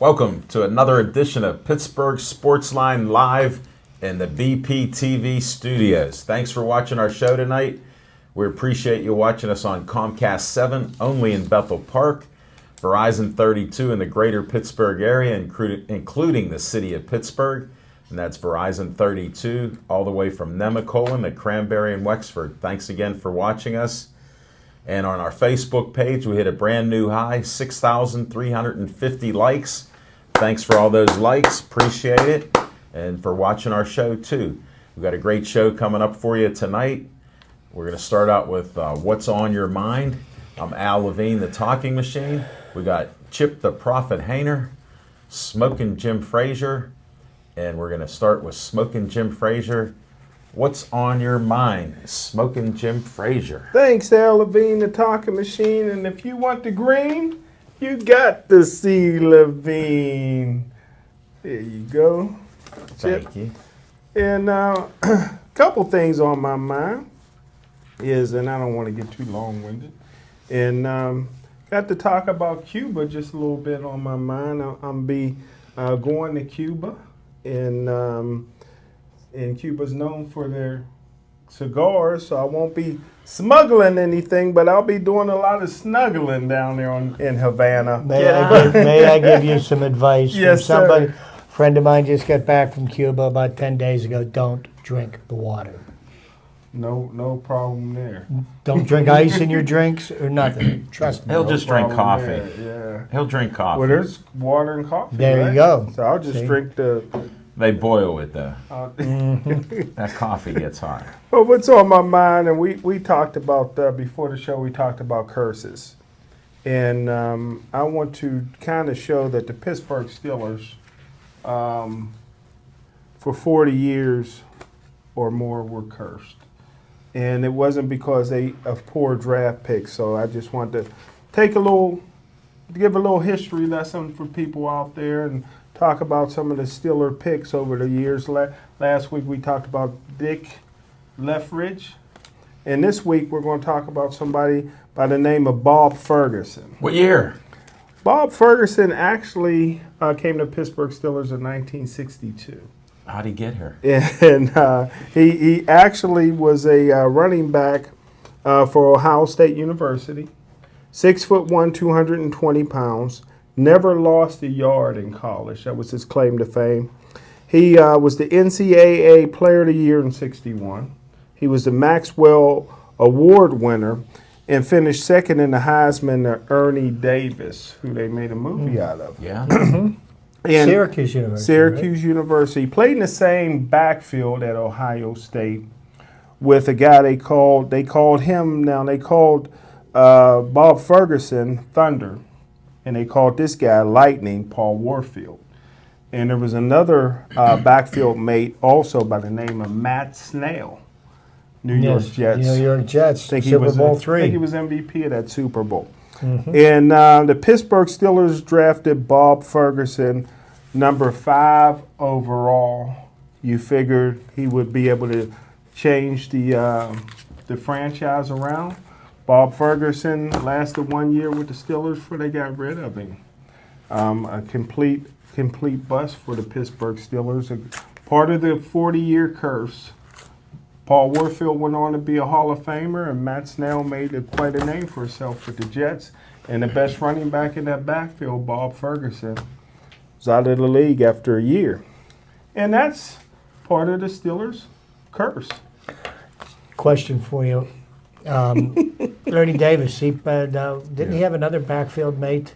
Welcome to another edition of Pittsburgh Sportsline live in the BPTV studios. Thanks for watching our show tonight. We appreciate you watching us on Comcast 7, only in Bethel Park, Verizon 32 in the greater Pittsburgh area, including the city of Pittsburgh, and that's Verizon 32 all the way from Nemacolin to Cranberry and Wexford. Thanks again for watching us. And on our Facebook page, we hit a brand new high, 6,350 likes. Thanks for all those likes. Appreciate it. And for watching our show, too. We've got a great show coming up for you tonight. We're going to start out with What's on Your Mind. I'm Al Levine, the Talking Machine. We got Chip the Prophet Hayner, Smoking Jim Frazier. And we're going to start with Smoking Jim Frazier. What's on your mind, Smoking Jim Frazier? Thanks, Al Levine, the Talking Machine. And if you want the green, you got to see Levine. There you go. Thank you. And a couple things on my mind is, and I don't want to get too long-winded, and got to talk about Cuba just a little bit on my mind. I'm be going to Cuba, and Cuba's known for their cigars, so I won't be smuggling anything, but I'll be doing a lot of snuggling down there in Havana. May I give you some advice? Yes, from somebody? sir. A friend of mine just got back from Cuba about 10 days ago. Don't drink the water. No problem there. Don't drink ice in your drinks or nothing. Trust me. He'll just drink coffee. There, yeah. He'll drink coffee. Well, there's water and coffee. There right? you go. So I'll just See? drink the. They boil it, though. Mm-hmm. That coffee gets hot. Well, what's on my mind, and we talked about, before the show, we talked about curses. And I want to kind of show that the Pittsburgh Steelers, for 40 years or more, were cursed. And it wasn't because of poor draft picks. So I just want to give a little history lesson for people out there and talk about some of the Steeler picks over the years. Last week we talked about Dick Leffridge. And this week we're going to talk about somebody by the name of Bob Ferguson. What year? Bob Ferguson actually came to Pittsburgh Steelers in 1962. How'd he get here? And he actually was a running back for Ohio State University. 6'1", 220 pounds. Never lost a yard in college. That was his claim to fame. He was the NCAA Player of the Year in '61. He was the Maxwell Award winner and finished second in the Heisman to Ernie Davis, who they made a movie out of. Yeah. And Syracuse University. Syracuse University. Played in the same backfield at Ohio State with a guy they called Bob Ferguson Thunder. And they called this guy Lightning, Paul Warfield. And there was another backfield mate also by the name of Matt Snell, New York Jets. New York Jets, Super Bowl III. I think he III. was MVP of that Super Bowl. Mm-hmm. And the Pittsburgh Steelers drafted Bob Ferguson, number 5 overall. You figured he would be able to change the franchise around. Bob Ferguson lasted 1 year with the Steelers before they got rid of him. A complete bust for the Pittsburgh Steelers. Part of the 40-year curse. Paul Warfield went on to be a Hall of Famer, and Matt Snell made quite a name for himself with the Jets. And the best running back in that backfield, Bob Ferguson, was out of the league after a year. And that's part of the Steelers' curse. Question for you. Ernie Davis, didn't he have another backfield mate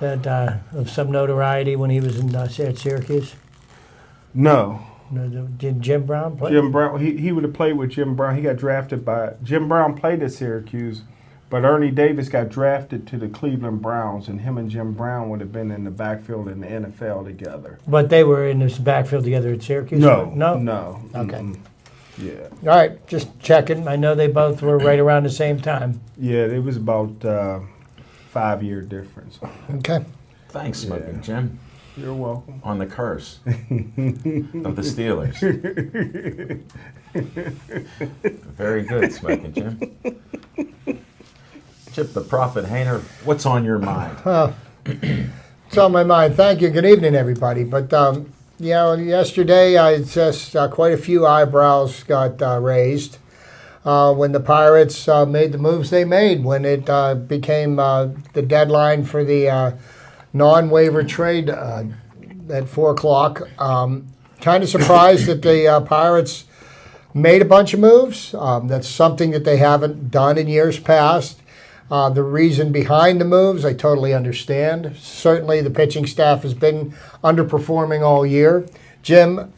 that of some notoriety when he was at Syracuse? No. Did Jim Brown play? Jim Brown, he would have played with Jim Brown. He got drafted by Jim Brown played at Syracuse, but Ernie Davis got drafted to the Cleveland Browns, and him and Jim Brown would have been in the backfield in the NFL together. But they were in this backfield together at Syracuse? No. Okay. Mm-mm. Yeah. All right, just checking. I know they both were right around the same time. Yeah, it was about 5-year difference. Okay. Thanks, Smoking Jim. You're welcome. On the curse of the Steelers. Very good, Smoking Jim. Chip the Prophet Hayner, what's on your mind? It's on my mind. Thank you. Good evening, everybody. But, yesterday I just quite a few eyebrows got raised when the Pirates made the moves they made when it became the deadline for the non-waiver trade at 4 o'clock. Kind of surprised that the Pirates made a bunch of moves. That's something that they haven't done in years past. The reason behind the moves, I totally understand. Certainly, the pitching staff has been underperforming all year. Jim,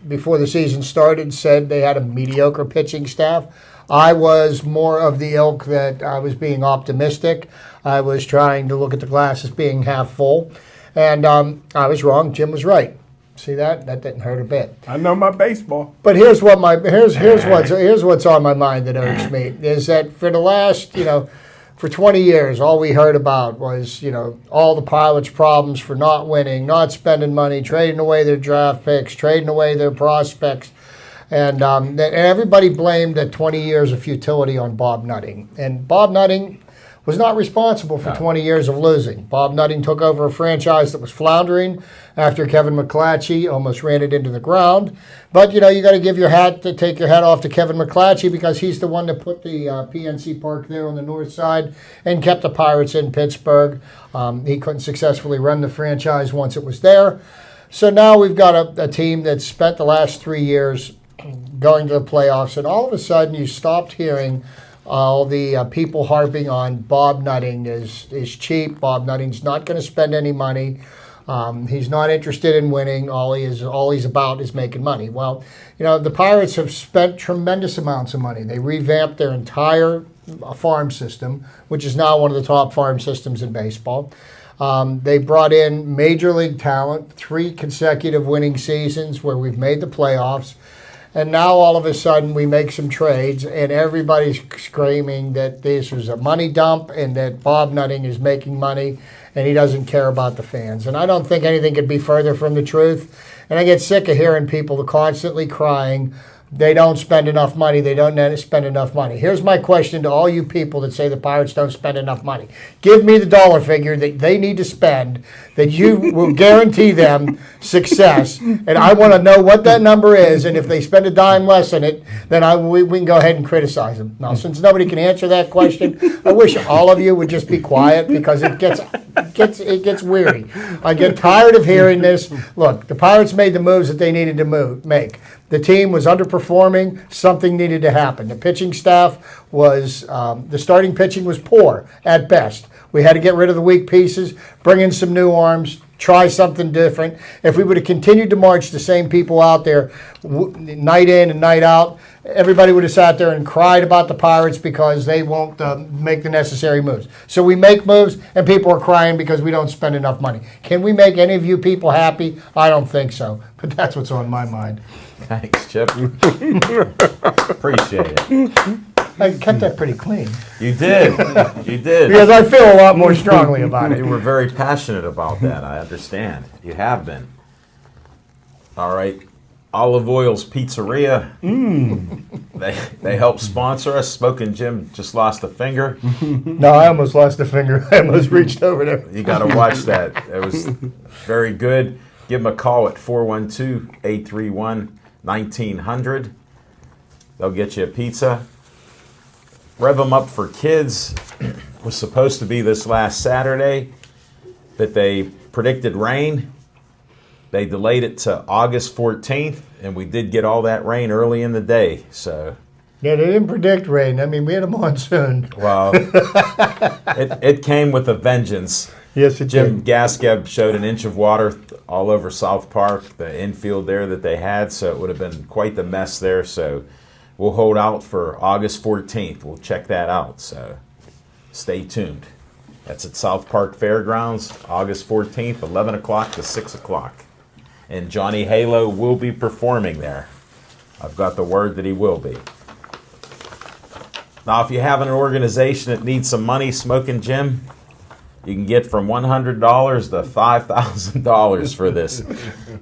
before the season started, said they had a mediocre pitching staff. I was more of the ilk that I was being optimistic. I was trying to look at the glass as being half full. And I was wrong. Jim was right. See that? That didn't hurt a bit. I know my baseball. But here's what's on my mind that irks me is that for the last, for 20 years, all we heard about was, all the Pilots' problems for not winning, not spending money, trading away their draft picks, trading away their prospects. And everybody blamed that 20 years of futility on Bob Nutting. And Bob Nutting was not responsible for 20 years of losing. Bob Nutting took over a franchise that was floundering after Kevin McClatchy almost ran it into the ground. But, you got to take your hat off to Kevin McClatchy because he's the one that put the PNC Park there on the north side and kept the Pirates in Pittsburgh. He couldn't successfully run the franchise once it was there. So now we've got a team that spent the last 3 years going to the playoffs, and all of a sudden you stopped hearing all the people harping on Bob Nutting is cheap. Bob Nutting's not going to spend any money. He's not interested in winning. All he's about is making money. Well, the Pirates have spent tremendous amounts of money. They revamped their entire farm system, which is now one of the top farm systems in baseball. They brought in major league talent, 3 consecutive winning seasons where we've made the playoffs. And now all of a sudden we make some trades and everybody's screaming that this was a money dump and that Bob Nutting is making money and he doesn't care about the fans. And I don't think anything could be further from the truth. And I get sick of hearing people constantly crying, they don't spend enough money, they don't spend enough money. Here's my question to all you people that say the Pirates don't spend enough money. Give me the dollar figure that they need to spend that you will guarantee them success. And I want to know what that number is. And if they spend a dime less in it, then we can go ahead and criticize them. Now, since nobody can answer that question, I wish all of you would just be quiet because it gets weary. I get tired of hearing this. Look, the Pirates made the moves that they needed to make. The team was underperforming. Something needed to happen. The pitching staff was, the starting pitching was poor at best. We had to get rid of the weak pieces, bring in some new arms, try something different. If we would have continued to march the same people out there night in and night out, everybody would have sat there and cried about the Pirates because they won't make the necessary moves. So we make moves and people are crying because we don't spend enough money. Can we make any of you people happy? I don't think so. But that's what's on my mind. Thanks, Chip. Appreciate it. I kept that pretty clean. You did. You did. Because I feel a lot more strongly about it. You were very passionate about that. I understand. You have been. All right. Olive Oil's Pizzeria. They help sponsor us. Smoking Jim just lost a finger. No, I almost lost a finger. I almost reached over there. You got to watch that. It was very good. Give them a call at 412-831-1900. They'll get you a pizza. Rev them up for kids was supposed to be this last Saturday, but they predicted rain. They delayed it to August 14th, and we did get all that rain early in the day. So yeah, they didn't predict rain. I mean, we had a monsoon. Well, it came with a vengeance. Yes, it Jim did. Gaskeb showed an inch of water all over South Park, the infield there that they had, so it would have been quite the mess there. So we'll hold out for August 14th. We'll check that out, so stay tuned. That's at South Park Fairgrounds, August 14th, 11 o'clock to 6 o'clock. And Johnny Halo will be performing there. I've got the word that he will be. Now, if you have an organization that needs some money, Smoking Jim, You can get from $100 to $5,000 for this.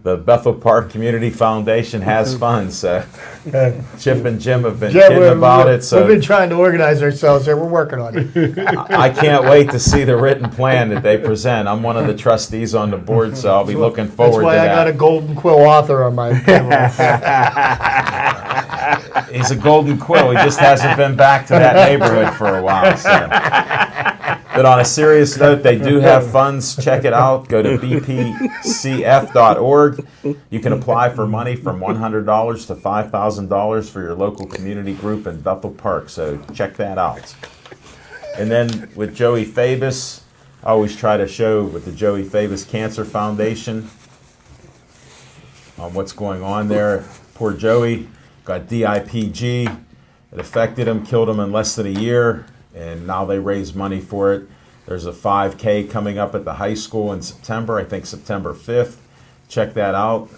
The Bethel Park Community Foundation has funds. So Chip and Jim have been kidding about it. So we've been trying to organize ourselves here. We're working on it. I can't wait to see the written plan that they present. I'm one of the trustees on the board, so I'll be looking forward to that. That's why I got a Golden Quill author on my payroll. He's a golden quill. He just hasn't been back to that neighborhood for a while. So. But on a serious note, they do have funds. Check it out. Go to bpcf.org. You can apply for money from $100 to $5,000 for your local community group in Bethel Park. So check that out. And then with Joey Fabus, I always try to show with the Joey Fabus Cancer Foundation on what's going on there. Poor Joey got DIPG. It affected him, killed him in less than a year. And now they raise money for it. There's a 5K coming up at the high school in September, I think September 5th. Check that out.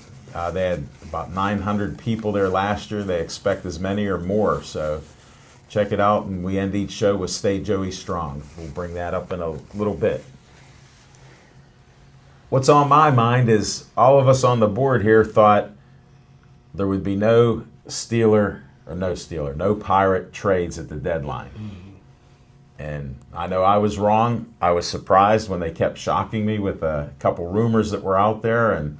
They had about 900 people there last year. They expect as many or more. So check it out. And we end each show with Stay Joey Strong. We'll bring that up in a little bit. What's on my mind is all of us on the board here thought there would be no Pirate trades at the deadline. And I know I was wrong. I was surprised when they kept shocking me with a couple rumors that were out there. And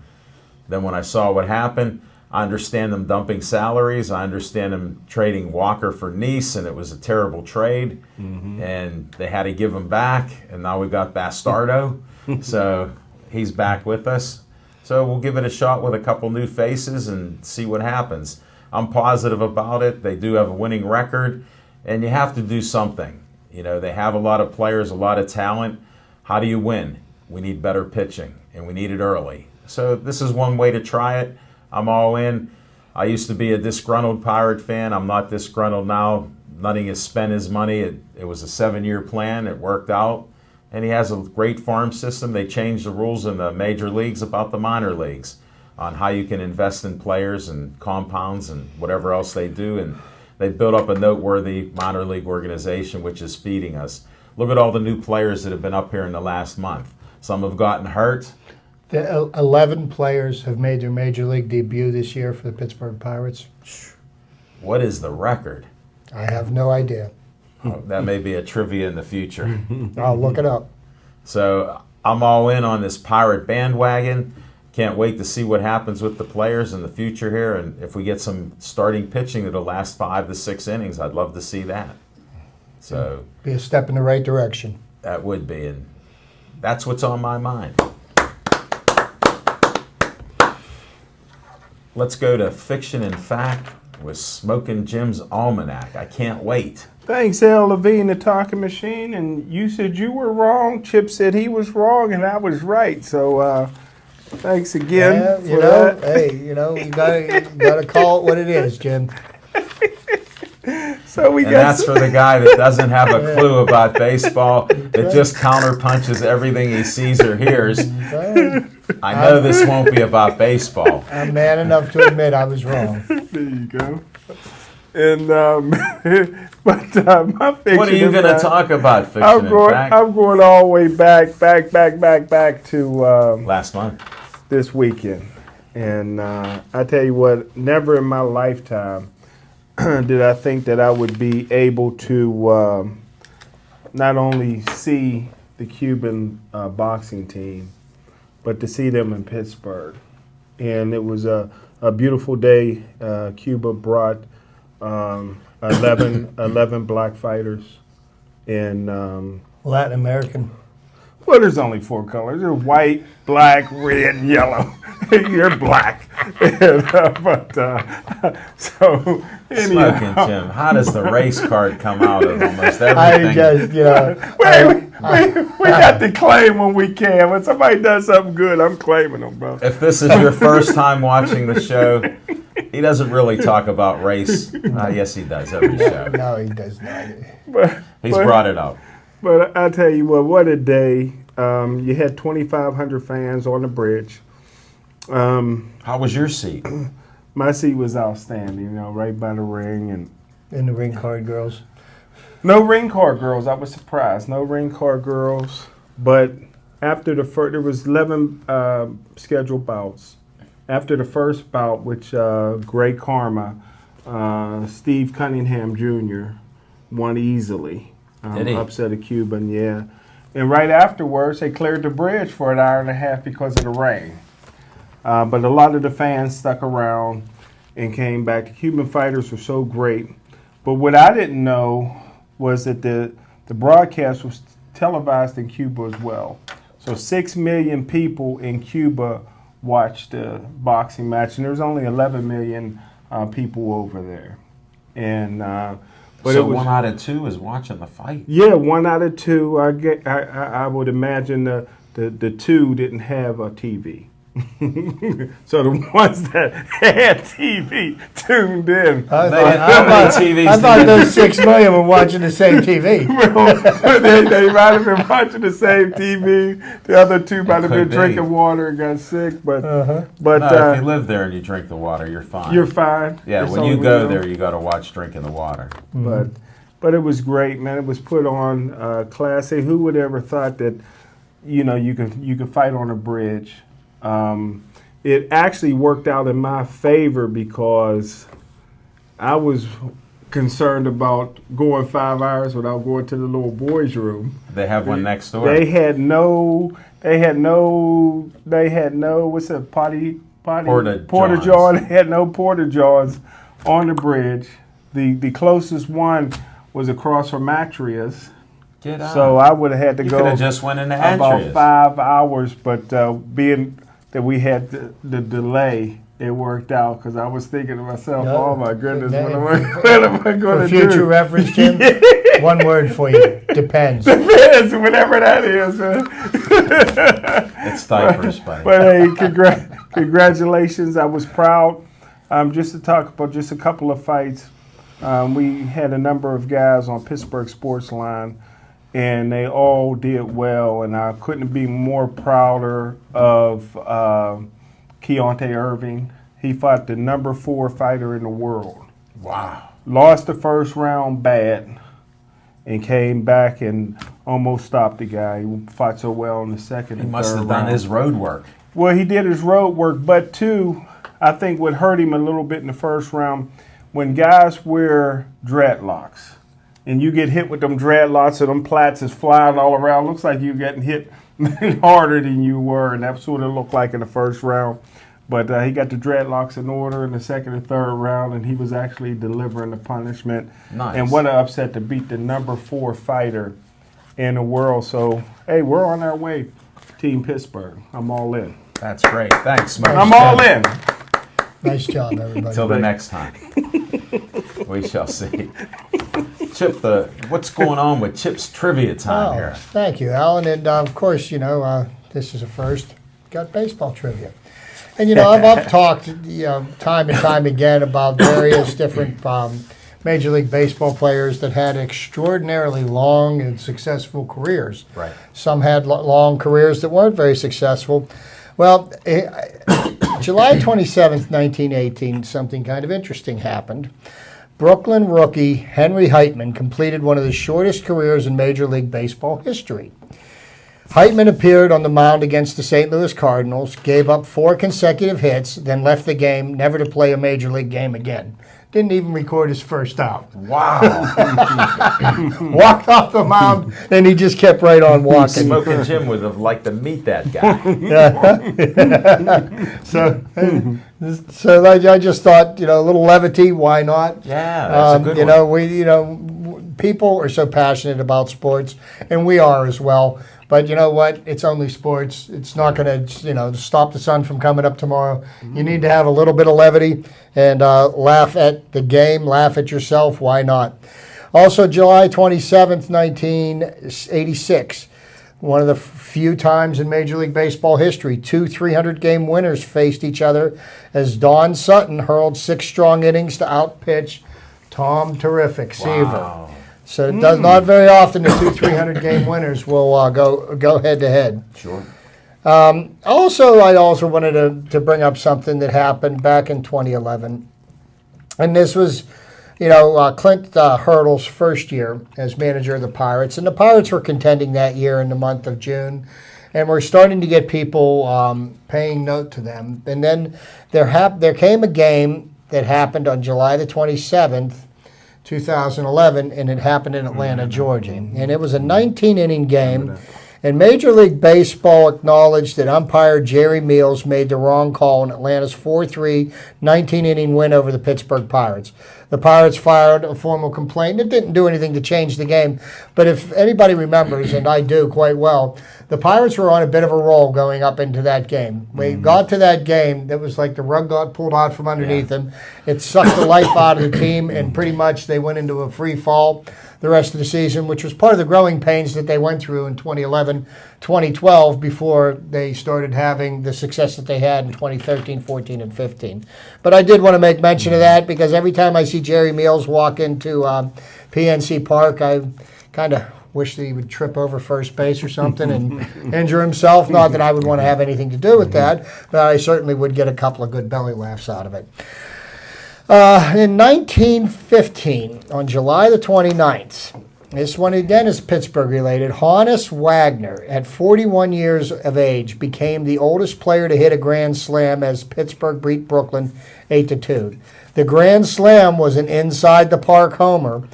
then when I saw what happened, I understand them dumping salaries. I understand them trading Walker for Neese, and it was a terrible trade. And they had to give him back. And now we got Bastardo. So he's back with us. So we'll give it a shot with a couple new faces and see what happens. I'm positive about it. They do have a winning record. And you have to do something. You know, they have a lot of players, a lot of talent. How do you win? We need better pitching, and we need it early. So this is one way to try it. I'm all in. I used to be a disgruntled Pirate fan. I'm not disgruntled now. Nutting has spent his money. It was a 7-year plan. It worked out. And he has a great farm system. They changed the rules in the major leagues about the minor leagues on how you can invest in players and compounds and whatever else they do. And they built up a noteworthy minor league organization, which is feeding us. Look at all the new players that have been up here in the last month. Some have gotten hurt. 11 players have made their major league debut this year for the Pittsburgh Pirates. What is the record? I have no idea. Oh, that may be a trivia in the future. I'll look it up. So I'm all in on this Pirate bandwagon. Can't wait to see what happens with the players in the future here. And if we get some starting pitching that'll last 5 to 6 innings, I'd love to see that. So be a step in the right direction. That would be. And that's what's on my mind. Let's go to Fiction and Fact with Smokin' Jim's Almanac. I can't wait. Thanks, L. Levine, the talking machine. And you said you were wrong. Chip said he was wrong, and I was right. So thanks again for that. Hey, you gotta call it what it is, Jim. So and that's for the guy that doesn't have a clue about baseball, that just counterpunches everything he sees or hears. I know this won't be about baseball. I'm man enough to admit I was wrong. There you go. And my fiction. What are you going to talk about, Fiction I'm going all the way back to last month, this weekend, and I tell you what, never in my lifetime did I think that I would be able to not only see the Cuban boxing team, but to see them in Pittsburgh. And it was a beautiful day. Cuba brought 11 black fighters. And Latin American. well, there's only 4 colors. There's white, black, red, and yellow. You're black. So anyhow. Smoking Jim, how does the race card come out of almost everything? I just, we got to claim when we can. When somebody does something good, I'm claiming them, bro. If this is your first time watching the show, he doesn't really talk about race. Yes, he does every show. No, he does not. He's brought it up. But I tell you what a day. You had 2,500 fans on the bridge. How was your seat? My seat was outstanding, right by the ring. And And the ring card girls. no ring card girls. I was surprised. No ring card girls. But after the first, there was 11 scheduled bouts. After the first bout, which Gray Karma, Steve Cunningham Jr. won easily. Did he? Upset a Cuban, yeah. And right afterwards, they cleared the bridge for an hour and a half because of the rain. But a lot of the fans stuck around and came back. The Cuban fighters were so great. But what I didn't know was that the broadcast was televised in Cuba as well. So 6 million people in Cuba watched the boxing match, and there's only 11 million people over there. And but so it was, 1 out of 2 is watching the fight. yeah, 1 out of 2. I would imagine the 2 didn't have a TV. So the ones that had TV tuned in. I thought those 6 million were watching the same TV. Well, they might have been watching the same TV. The other 2 might have been be. drinking water and got sick. But No, if you live there and you drink the water, you're fine. you're fine. Yeah, It's when you only go know. there, you got to watch drinking the water. But it was great, man. It was put on classy. Who would ever thought that, you could fight on a bridge? It actually worked out in my favor because I was concerned about going 5 hours without going to the little boys' room. They have one next door. They had no. What's that? Porta john. They had no porta johns on the bridge. The closest one was across from Matria's. Get out. So I would have had to You go could have just went into about Andreas. 5 hours, but being that we had the delay, it worked out because I was thinking to myself, Yeah. "Oh my goodness, Yeah. what am I going For to future do?" reference, Jim, one word for you: depends. Depends, whatever that is, man. It's diapers, buddy. But hey, congratulations! I was proud. Just to talk about just a couple of fights, we had a number of guys on Pittsburgh Sportsline, and they all did well. And I couldn't be more prouder of Keontae Irving. He fought the number 4 fighter in the world. Wow. Lost the first round bad, and came back and almost stopped the guy. He fought so well in the second He and must third have done round. his road work. Well, he did his road work, but too, I think what hurt him a little bit in the first round, when guys wear dreadlocks and you get hit with them dreadlocks and them plaits is flying all around, looks like you're getting hit harder than you were, and that's what it looked like in the first round. But he got the dreadlocks in order in the second and third round, and he was actually delivering the punishment. Nice. And what an upset to beat the number 4 fighter in the world. So, hey, we're on our way, Team Pittsburgh. I'm all in. That's great. Thanks, man. I'm all in. Nice job, everybody. Until the next time. We shall see. Chip, what's going on with Chip's trivia time here? Thank you, Alan. And of course, this is a first. Got baseball trivia. And I've talked time and time again about various different Major League Baseball players that had extraordinarily long and successful careers. Right. Some had long careers that weren't very successful. Well, July 27th, 1918, something kind of interesting happened. Brooklyn rookie Henry Heitman completed one of the shortest careers in Major League Baseball history. Heitman appeared on the mound against the St. Louis Cardinals, gave up 4 consecutive hits, then left the game, never to play a Major League game again. Didn't even record his first out. Wow. Walked off the mound, and he just kept right on walking. Smoking Jim would have liked to meet that guy. So I just thought, a little levity, why not? Yeah, that's a good one. People are so passionate about sports, and we are as well. But you know what? It's only sports. It's not going to, stop the sun from coming up tomorrow. You need to have a little bit of levity and laugh at the game, laugh at yourself. Why not? Also, July 27th, 1986, one of the few times in Major League Baseball history, 2 300-game winners faced each other as Don Sutton hurled 6 strong innings to outpitch Tom Terrific Seaver. Wow. So it does not very often the 2 300-game winners will go head-to-head. Sure. I also wanted to bring up something that happened back in 2011. And this was Clint Hurdle's first year as manager of the Pirates, and the Pirates were contending that year in the month of June, and we're starting to get people paying note to them. And then there came a game that happened on July the 27th, 2011, and it happened in Atlanta, Georgia. And it was a 19-inning game. And Major League Baseball acknowledged that umpire Jerry Meals made the wrong call in Atlanta's 4-3 19-inning win over the Pittsburgh Pirates. The Pirates filed a formal complaint. It didn't do anything to change the game. But if anybody remembers, and I do quite well, the Pirates were on a bit of a roll going up into that game. We got to that game, it was like the rug got pulled out from underneath them. It sucked the life out of the team, and pretty much they went into a free fall the rest of the season, which was part of the growing pains that they went through in 2011, 2012, before they started having the success that they had in 2013, 14, and 15. But I did want to make mention of that because every time I see Jerry Meals walk into PNC Park, I kind of wish that he would trip over first base or something and injure himself. Not that I would want to have anything to do with that, but I certainly would get a couple of good belly laughs out of it. In 1915, on July the 29th, this one again is Pittsburgh related, Honus Wagner, at 41 years of age, became the oldest player to hit a grand slam as Pittsburgh beat Brooklyn 8-2. The grand slam was an inside the park homer.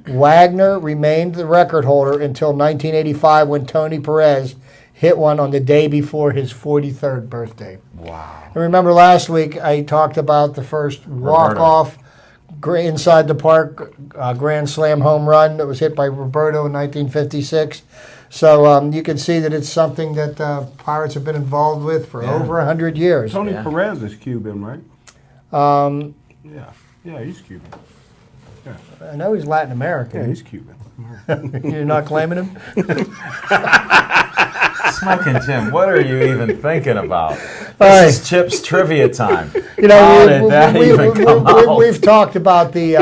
Wagner remained the record holder until 1985 when Tony Perez hit one on the day before his 43rd birthday. Wow. And remember last week I talked about the first walk-off inside the park grand slam home run that was hit by Roberto in 1956. So you can see that it's something that Pirates have been involved with for over 100 years. Tony Perez is Cuban, right? Yeah, he's Cuban. Yeah. I know he's Latin American. Yeah, he's Cuban. You're not claiming him? Smoking Jim, what are you even thinking about? Right. This is Chip's trivia time. You know, How did that even come out? We've talked about the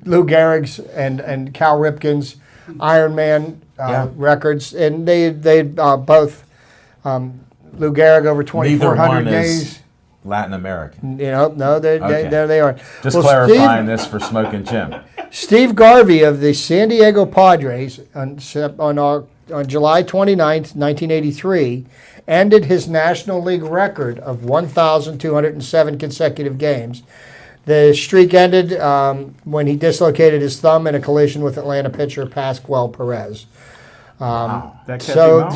Lou Gehrig's and Cal Ripken's Iron Man records, and they both Lou Gehrig over 2,400 days. Latin American. No, there they are. Just clarifying this for Smoking Jim. Steve Garvey of the San Diego Padres on July 29th, 1983, ended his National League record of 1,207 consecutive games. The streak ended when he dislocated his thumb in a collision with Atlanta pitcher Pascual Perez. Wow. So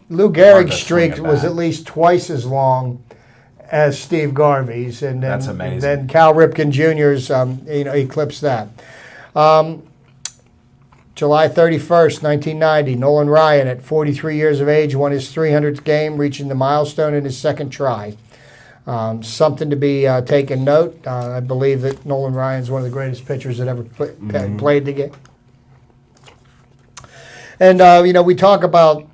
Lou Gehrig's streak was at least twice as long as Steve Garvey's, and then, that's amazing. Then Cal Ripken Jr.'s eclipsed that. July 31st, 1990, Nolan Ryan, at 43 years of age, won his 300th game, reaching the milestone in his second try. Something to be taken note. I believe that Nolan Ryan is one of the greatest pitchers that ever played the game. And, we talk about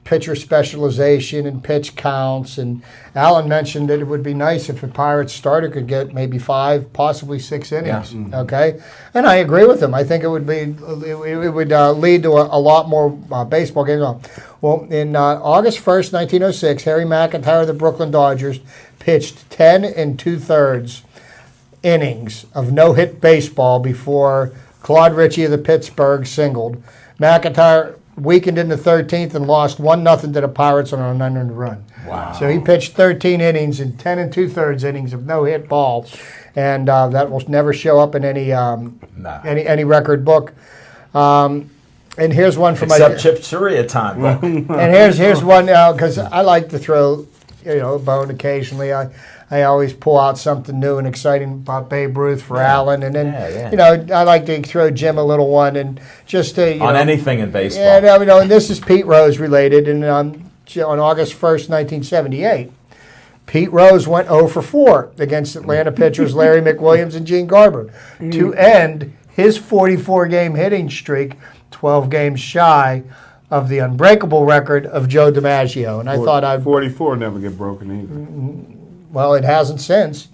pitcher specialization and pitch counts, and Alan mentioned that it would be nice if a Pirates starter could get maybe 5, possibly 6 innings. Yeah. Okay, and I agree with him. I think it would lead to a lot more baseball games. Well, in August 1st, 1906, Harry McIntyre of the Brooklyn Dodgers pitched 10 2/3 innings of no-hit baseball before Claude Ritchie of the Pittsburgh singled. McIntyre weakened in the 13th and lost 1-0 to the Pirates on an unearned run. Wow. So he pitched 13 innings and 10 2/3 innings of no-hit ball, and that will never show up in any record book. And here's one from Except Chip Surya time. And here's one because I like to throw a bone occasionally. I always pull out something new and exciting about Babe Ruth for Alan, and then I like to throw Jim a little one, and just to on anything in baseball. Yeah, and this is Pete Rose related, and on August 1st, 1978, Pete Rose went 0 for 4 against Atlanta pitchers Larry McWilliams and Gene Garber to end his 44-game hitting streak, 12 games shy of the unbreakable record of Joe DiMaggio. And I thought 44 never get broken either. Well, it hasn't since.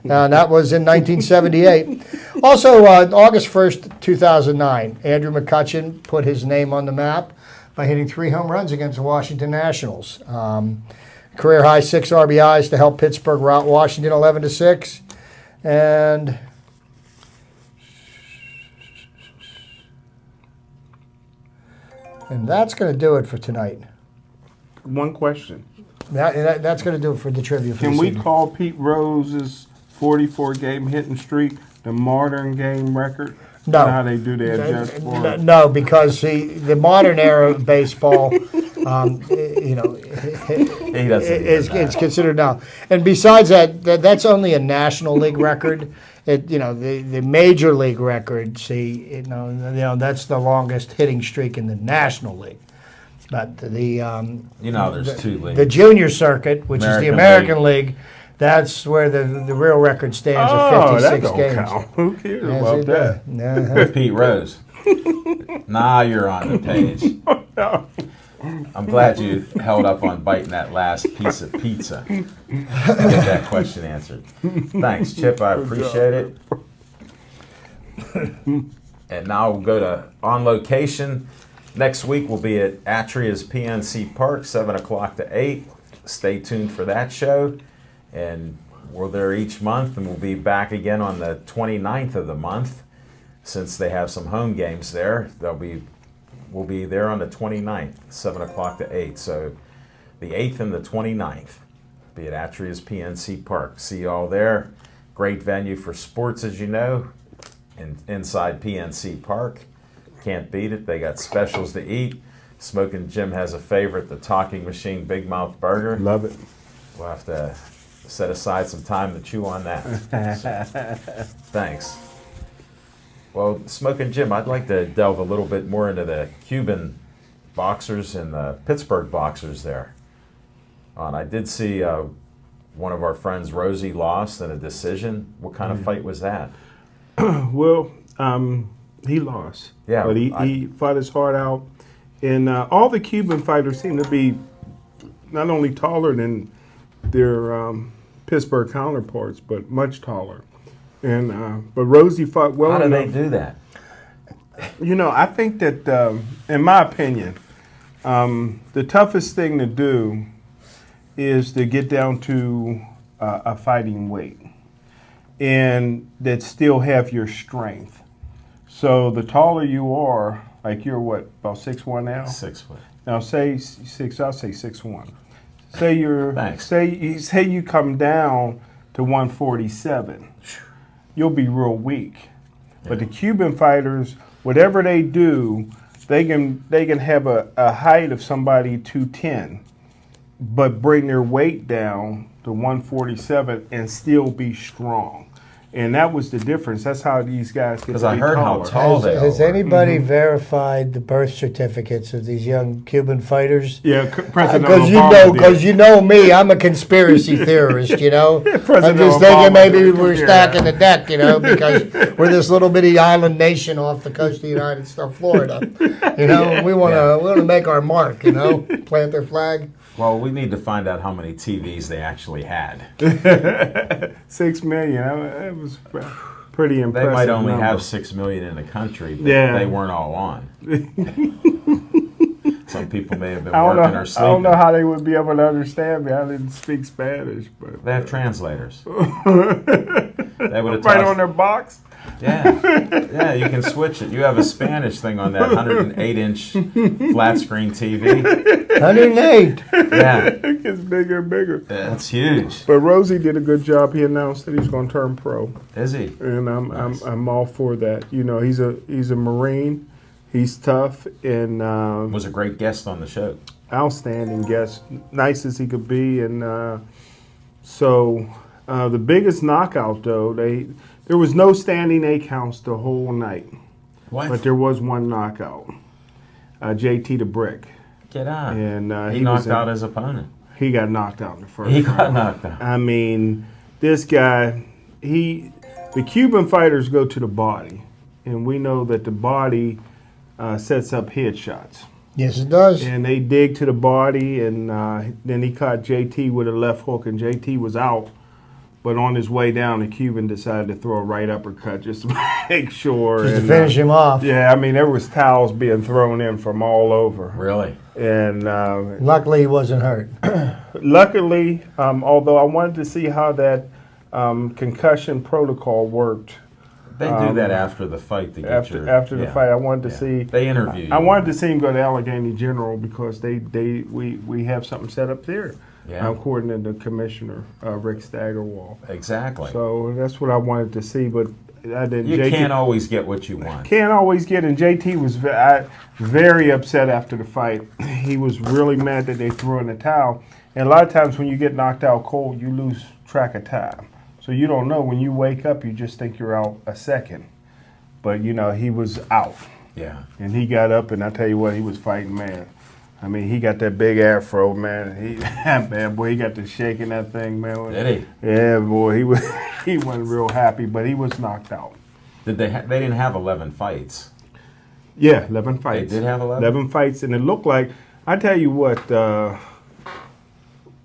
That was in 1978. Also, August 1st, 2009, Andrew McCutchen put his name on the map by hitting 3 home runs against the Washington Nationals. Career high 6 RBIs to help Pittsburgh rout Washington 11-6. And that's going to do it for tonight. One question. That's going to do it for the trivia. Can we call Pete Rose's 44-game hitting streak the modern game record? No. How they do their adjust for it? No, because the modern era of baseball, He doesn't it's considered now. And besides that's only a National League record. The Major League record. That's the longest hitting streak in the National League. But there's two leagues. The junior circuit, which is the American League, that's where the real record stands at 56 that games. don't count. Who cares about that? With Pete Rose. Nah, you're on the page. I'm glad you held up on biting that last piece of pizza to get that question answered. Thanks, Chip. I appreciate it. And now we'll go to On Location. Next week we'll be at Atria's PNC Park, 7 o'clock to 8. Stay tuned for that show. And we're there each month, and we'll be back again on the 29th of the month. Since they have some home games there, we'll be there on the 29th, 7 o'clock to 8. So the 8th and the 29th, be at Atria's PNC Park. See you all there. Great venue for sports, as you know, inside PNC Park. Can't beat it. They got specials to eat. Smoking Jim has a favorite, the Talking Machine Big Mouth Burger. Love it. We'll have to set aside some time to chew on that. Thanks. Well, Smoking Jim, I'd like to delve a little bit more into the Cuban boxers and the Pittsburgh boxers there. And I did see one of our friends, Rosie, lost in a decision. What kind of fight was that? Well, he lost. Yeah, but he fought his heart out. And all the Cuban fighters seem to be not only taller than their Pittsburgh counterparts, but much taller. And but Rosie fought well enough. How do they do that? I think that, in my opinion, the toughest thing to do is to get down to a fighting weight and that still have your strength. So the taller you are, like you're what, about 6'1" now? 6 foot. Now say 6, I'll say 6'1". Say you're Thanks. say you come down to 147. You'll be real weak. Yeah. But the Cuban fighters, whatever they do, they can have a height of somebody 210, but bring their weight down to 147 and still be strong. And that was the difference. That's how these guys get to be taller. Because I heard how tall they are. Has anybody verified the birth certificates of these young Cuban fighters? Yeah, President Obama did. Because you know me, I'm a conspiracy theorist, I'm just Obama thinking maybe did. we're stacking the deck, because we're this little bitty island nation off the coast of the United States, Florida. We want to make our mark, plant their flag. Well, we need to find out how many TVs they actually had. 6 million. That was pretty impressive. They might only number. have 6 million in the country, but Yeah. they weren't all on. Some people may have been working or sleeping. I don't know how they would be able to understand me. I didn't speak Spanish, but They have translators. They would have right on their box. Yeah, you can switch it. You have a Spanish thing on that 108-inch flat screen TV. 108. Yeah, It gets bigger and bigger. that's huge. But Rosie did a good job. He announced that he's going to turn pro, Is he? and Nice. I'm all for that. He's a Marine. He's tough and Was a great guest on the show. outstanding guest, nice as he could be. And so the biggest knockout, though, there was no standing 8 counts the whole night, What? but there was one knockout. JT the Brick, Get on. and He knocked out his opponent. He got knocked out in the first. He round. got knocked out. I mean, this guy, the Cuban fighters go to the body, and we know that the body sets up headshots. Yes, it does. And they dig to the body, and then he caught JT with a left hook, and JT was out. But on his way down, the Cuban decided to throw a right uppercut just to make sure. Just to finish him off. Yeah, I mean, there was towels being thrown in from all over. Really? And Luckily, he wasn't hurt. luckily, although I wanted to see how that concussion protocol worked. They do that after the fight to get After the fight. I wanted to see. They interview you. I wanted to see him go to Allegheny General because we have something set up there. Yeah. According to the commissioner, Rick Staggerwall. Exactly. So that's what I wanted to see, but I didn't. You can't always get what you want. Can't always get, and JT was very upset after the fight. He was really mad that they threw in the towel. And a lot of times when you get knocked out cold, you lose track of time. So you don't know. When you wake up, you just think you're out a second. But, he was out. Yeah. And he got up, and I tell you what, he was fighting, man. I mean, he got that big afro, man. Man, boy, he got to shaking that thing, man. Did he? Yeah, boy, he wasn't real happy, but he was knocked out. Did they didn't have 11 fights. Yeah, 11 fights. They did have 11? 11 fights, and it looked like, I tell you what,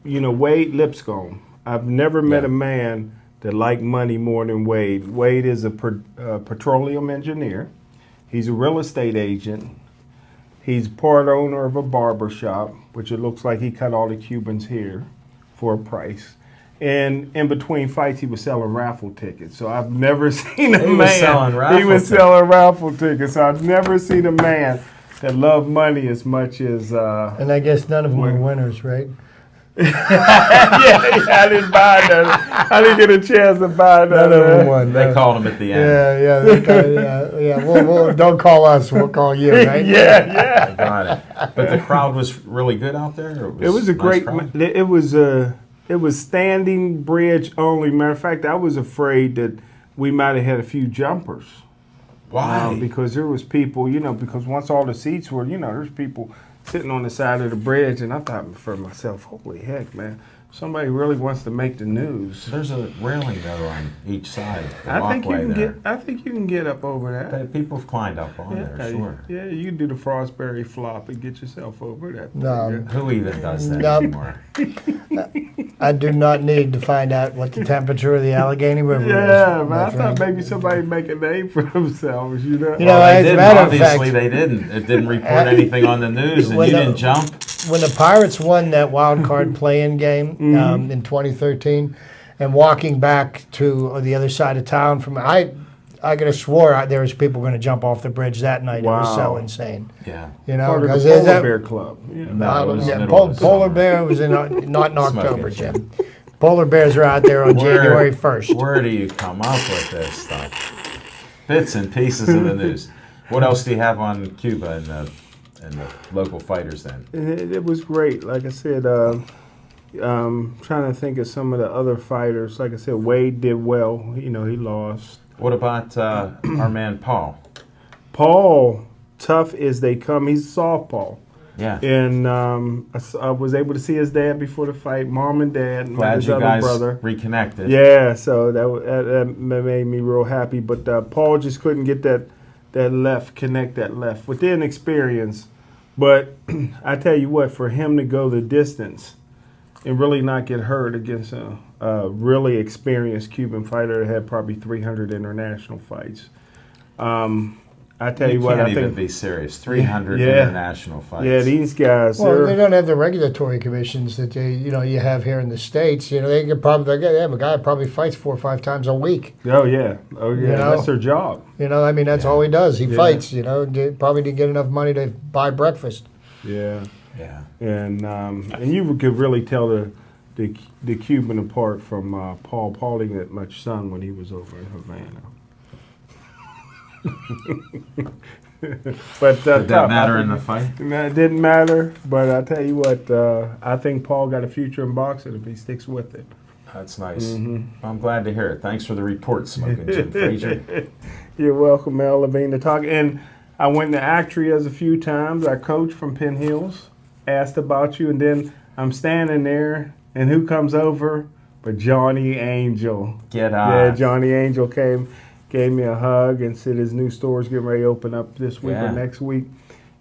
Wade Lipscomb. I've never met a man that liked money more than Wade. Wade is a petroleum engineer. He's a real estate agent. He's part owner of a barber shop, which it looks like he cut all the Cubans' hair for a price. And in between fights, he was selling raffle tickets. So I've never seen a man. He was selling raffle tickets. So I've never seen a man that loved money as much as. And I guess none of them were winners, right? yeah, I didn't buy that. I didn't get a chance to buy that. None of them won. They called him at the end. Yeah. We'll don't call us. We'll call you, right? Yeah. I got it. But the crowd was really good out there. It was a great. It was standing bridge only. Matter of fact, I was afraid that we might have had a few jumpers. Why? Because there was people, because once all the seats were, there's people sitting on the side of the bridge, and I thought for myself, holy heck, man, somebody really wants to make the news. There's a railing though on each side. I think you can get up over that. People have climbed up on there, sure. Yeah, you can do the Frostberry flop and get yourself over that. Who even does that anymore? I do not need to find out what the temperature of the Allegheny River is. Yeah, man, I thought maybe somebody make a name for themselves, They didn't. Obviously, they didn't. It didn't report anything on the news, and you didn't jump. When the Pirates won that wild card play-in game in 2013, and walking back to the other side of town from I could have swore there was people going to jump off the bridge that night. Wow. It was so insane. Yeah. Part of the Polar Bear Club. Polar Bear was not in October, Jim. Polar Bears are out there on January 1st. Where do you come up with this stuff? Bits and pieces of the news. What else do you have on Cuba and the local fighters then? It was great. Like I said, trying to think of some of the other fighters. Like I said, Wade did well. He lost. What about our man Paul? Paul, tough as they come. He's softball. Yeah. And I was able to see his dad before the fight, mom and dad, Glad his you other guys brother. Reconnected. Yeah, so that made me real happy. But Paul just couldn't get that connect that left with the inexperience. But I tell you what, for him to go the distance and really not get hurt against a really experienced Cuban fighter that had probably 300 international fights. I tell you what, I think. You can't even be serious. 300 international fights. Yeah, these guys. Well, they don't have the regulatory commissions that you have here in the States. They have a guy that probably fights 4 or 5 times a week. Oh yeah. That's their job. That's all he does. He fights. Probably didn't get enough money to buy breakfast. Yeah. Yeah. And you could really tell the Cuban apart from Paul. Paul didn't get much sun when he was over in Havana. But did that matter in the fight? It didn't matter, but I tell you what, I think Paul got a future in boxing if he sticks with it. That's nice. Mm-hmm. I'm glad to hear it. Thanks for the report, Smoking Jim Frazier. You're welcome, Mel Levine, to talk. And I went to Actrias a few times. Our coach from Penn Hills asked about you, and then I'm standing there, and who comes over but Johnny Angel? Get out. Yeah, Johnny Angel came. Gave me a hug and said his new store's getting ready to open up this week or next week.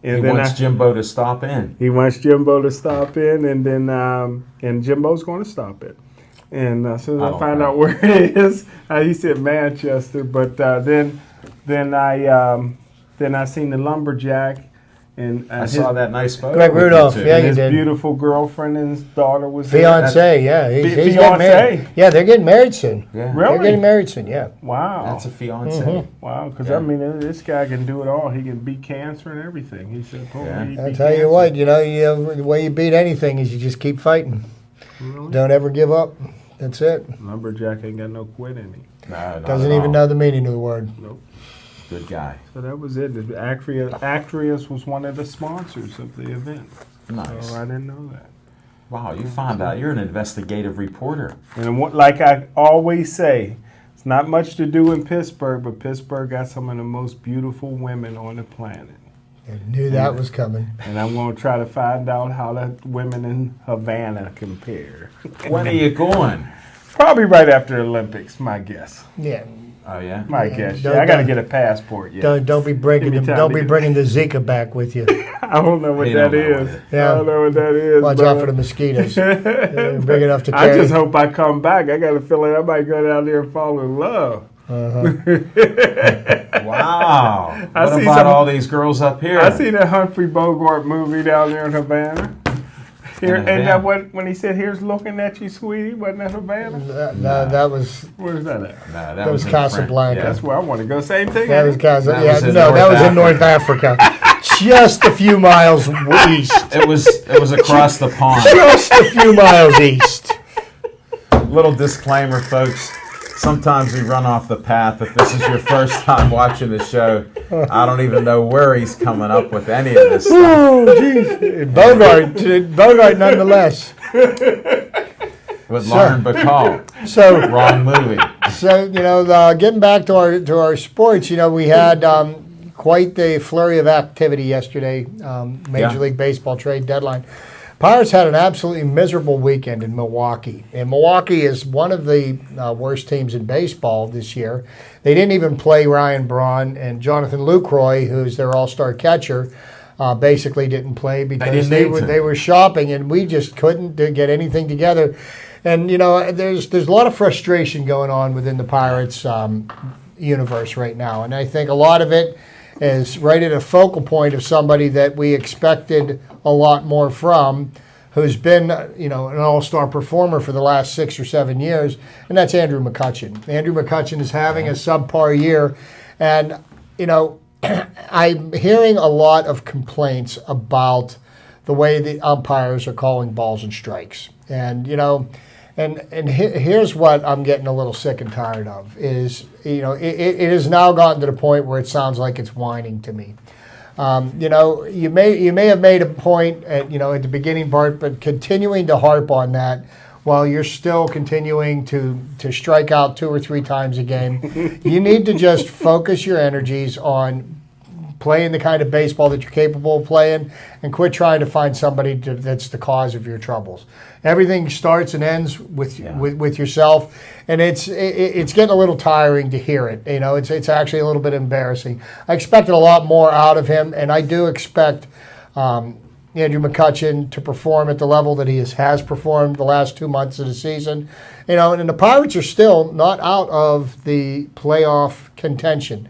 And he wants Jimbo to stop in. He wants Jimbo to stop in, and then and Jimbo's going to stop it. And as soon as I find out where it is, he said Manchester. But then I seen the Lumberjack, And I saw that nice photo. Greg with you Rudolph, two. yeah, And you his did. beautiful girlfriend and his daughter was there. Fiance, yeah. He's getting Fiance? married. Yeah, they're getting married soon. Yeah. Really? They're getting married soon, yeah. Wow. That's a fiance. Mm-hmm. Wow, because Yeah. I mean, this guy can do it all. He can beat cancer and everything. He said, "Oh, Yeah. he I'll beat tell you cancer." what, the way you beat anything is you just keep fighting. Really? Don't ever give up. That's it. Lumberjack ain't got no quit in him. No, not Doesn't at even all. know the meaning of the word. Nope. Good guy. So that was it. The Actrius was one of the sponsors of the event. Nice. So I didn't know that. Wow, you found out. You're an investigative reporter. And like I always say, it's not much to do in Pittsburgh, but Pittsburgh got some of the most beautiful women on the planet. I knew that was coming. And I'm going to try to find out how the women in Havana compare. When are you going? Probably right after the Olympics, my guess. Yeah. Oh, yeah? My guess. don't- Yeah, I got to don't- get a passport. Yeah. Don't be bringing Give me time don't to be get- bringing the Zika back with you. I don't know what He that don't know is. what it- Yeah. I don't know what that is. Watch but out for the mosquitoes. They're big enough to I carry. just hope I come back. I got a feeling I might go down there and fall in love. Wow. I What see about some- all these girls up here? I seen that Humphrey Bogart movie down there in Havana. Here, In and Havana. that what when he said, "Here's looking at you, sweetie," wasn't that Havana? That was Where's that at? No, that was in France. Casablanca. That's where I want to go. Same thing. that was ain't it? Gaza. That Yeah, was in no, that North was in North Africa. Just a few miles east. It was across the pond. Just a few miles east. Little disclaimer, folks. Sometimes we run off the path. If this is your first time watching the show, I don't even know where he's coming up with any of this stuff. Oh, jeez. Bogart nonetheless. With Lauren Bacall. So, Wrong movie. getting back to our sports, we had quite the flurry of activity yesterday. Major Yeah. League Baseball trade deadline. Pirates had an absolutely miserable weekend in Milwaukee. And Milwaukee is one of the worst teams in baseball this year. They didn't even play Ryan Braun, and Jonathan Lucroy, who's their all-star catcher, basically didn't play because didn't need to. they were shopping, and we just couldn't get anything together. And, there's a lot of frustration going on within the Pirates universe right now. And I think a lot of it is right at a focal point of somebody that we expected a lot more from, who's been, an all-star performer for the last 6 or 7 years, and that's Andrew McCutchen. Andrew McCutchen is having a subpar year, and, I'm hearing a lot of complaints about the way the umpires are calling balls and strikes. And, here's what I'm getting a little sick and tired of is, it has now gotten to the point where it sounds like it's whining to me. You may have made a point at the beginning part, but continuing to harp on that while you're still continuing to strike out 2 or 3 times a game, you need to just focus your energies on playing the kind of baseball that you're capable of playing, and quit trying to find somebody that's the cause of your troubles. Everything starts and ends with yourself, and it's getting a little tiring to hear it. It's actually a little bit embarrassing. I expected a lot more out of him, and I do expect Andrew McCutchen to perform at the level that he has performed the last 2 months of the season. And the Pirates are still not out of the playoff contention.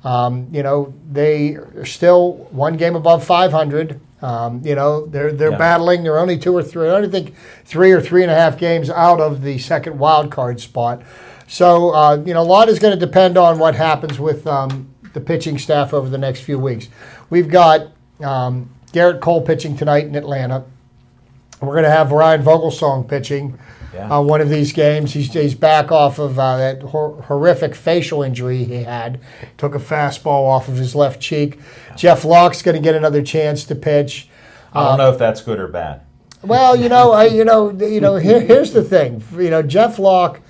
They are still 1 game above 500. They're battling. They're only 2 or 3. I don't think 3 or 3.5 games out of the second wild card spot. So a lot is going to depend on what happens with the pitching staff over the next few weeks. We've got Garrett Cole pitching tonight in Atlanta. We're going to have Ryan Vogelsong pitching. One of these games. He's back off of that horrific facial injury he had. Took a fastball off of his left cheek. Jeff Locke's going to get another chance to pitch. I don't know if that's good or bad. Well, here's the thing. Jeff Locke,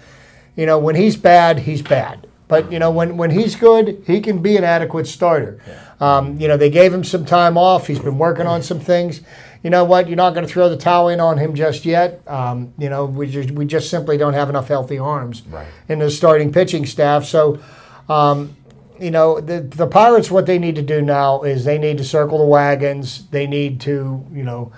when he's bad, he's bad. But when he's good, he can be an adequate starter. They gave him some time off. He's been working on some things. You know what? You're not going to throw the towel in on him just yet. We just simply don't have enough healthy arms in the starting pitching staff. So, the Pirates, what they need to do now is they need to circle the wagons. They need to,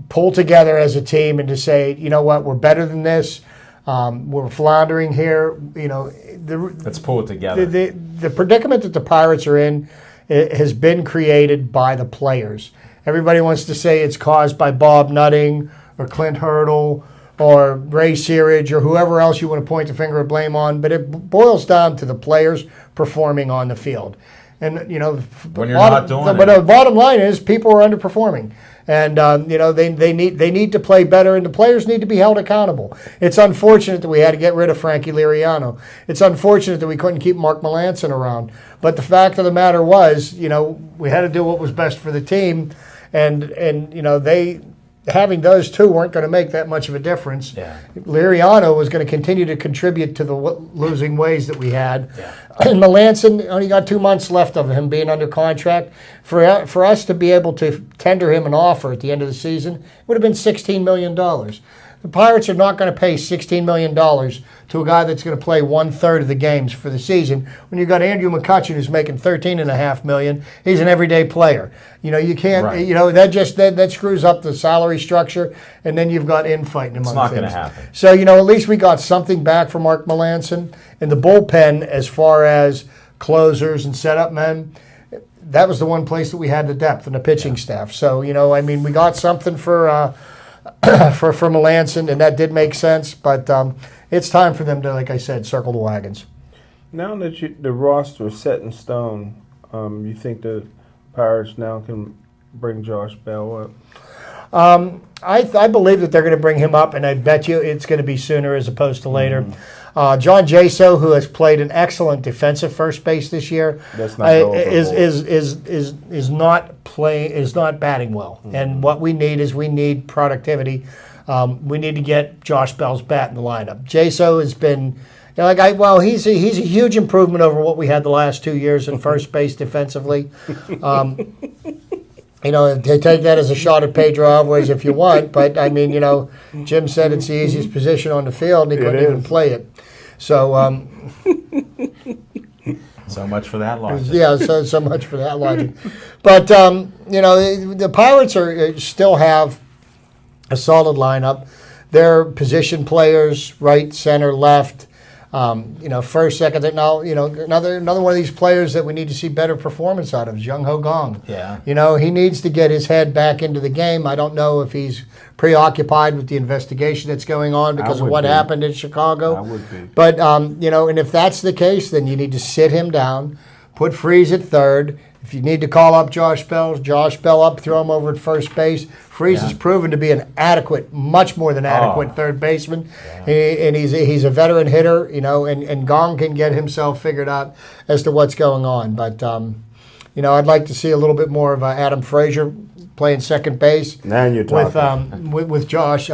pull together as a team and to say, you know what, we're better than this. We're floundering here. Let's pull it together. The predicament that the Pirates are in has been created by the players. Everybody wants to say it's caused by Bob Nutting or Clint Hurdle or Ray Searage or whoever else you want to point the finger of blame on, but it boils down to the players performing on the field. And when you're not doing it. But the bottom line is people are underperforming, and they need to play better, and the players need to be held accountable. It's unfortunate that we had to get rid of Frankie Liriano. It's unfortunate that we couldn't keep Mark Melanson around. But the fact of the matter was, we had to do what was best for the team, and they. Having those two weren't going to make that much of a difference. Yeah. Liriano was going to continue to contribute to the losing ways that we had. Yeah. And Melanson only got 2 months left of him being under contract. For us to be able to tender him an offer at the end of the season would have been $16 million. The Pirates are not going to pay $16 million to a guy that's going to play 1/3 of the games for the season. When you've got Andrew McCutchen who's making $13.5 million, he's an everyday player. You can't. Right. That screws up the salary structure, and then you've got infighting among things. It's not going to happen. So at least we got something back from Mark Melanson in the bullpen as far as closers and setup men. That was the one place that we had the depth in the pitching staff. So we got something for Melanson, and that did make sense. But it's time for them to, like I said, circle the wagons. Now that the roster is set in stone, you think the Pirates now can bring Josh Bell up? I believe that they're going to bring him up, and I bet you it's going to be sooner as opposed to later. John Jaso, who has played an excellent defensive first base this year, is not batting well. And what we need productivity. We need to get Josh Bell's bat in the lineup. Jaso has been. He's a huge improvement over what we had the last 2 years in first base defensively. They take that as a shot at Pedro Alvarez if you want, but Jim said it's the easiest position on the field, and he couldn't even play it. So, so much for that logic. Yeah, so much for that logic. But the Pirates still have a solid lineup. Their position players, right, center, left. First, second, another one of these players that we need to see better performance out of is Jung Ho Gong. Yeah. He needs to get his head back into the game. I don't know if he's preoccupied with the investigation that's going on because of what happened in Chicago. I would be. But, and if that's the case, then you need to sit him down, put Freese at third. If you need to call up Josh Bell up, throw him over at first base. Freese has proven to be an adequate, much more than adequate third baseman. Yeah. And he's a veteran hitter, and Gong can get himself figured out as to what's going on. But, I'd like to see a little bit more of Adam Frazier playing second base. Now you're talking. With Josh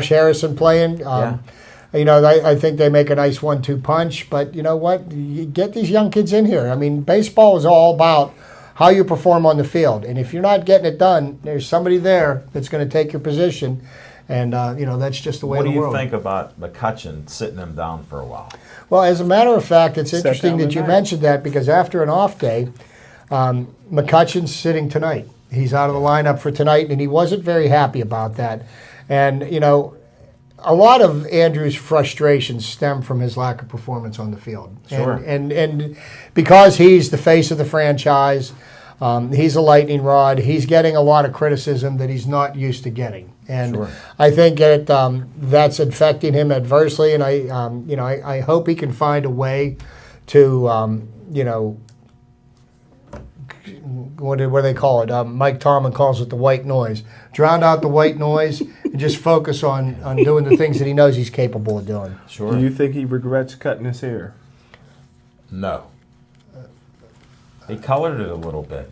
Harrison playing. I think they make a nice 1-2 punch, but you know what? You get these young kids in here. Baseball is all about how you perform on the field, and if you're not getting it done, there's somebody there that's going to take your position, and that's just the way of the world. What do you think about McCutchen sitting him down for a while? Well, as a matter of fact, it's interesting that you mentioned that because after an off day, McCutchen's sitting tonight. He's out of the lineup for tonight, and he wasn't very happy about that. And, a lot of Andrew's frustrations stem from his lack of performance on the field. Sure. And because he's the face of the franchise, he's a lightning rod, he's getting a lot of criticism that he's not used to getting. And I think that that's affecting him adversely, and I hope he can find a way to, what do they call it? Mike Tomlin calls it the white noise. Drown out the white noise and just focus on doing the things that he knows he's capable of doing. Sure. Do you think he regrets cutting his hair? No. He colored it a little bit.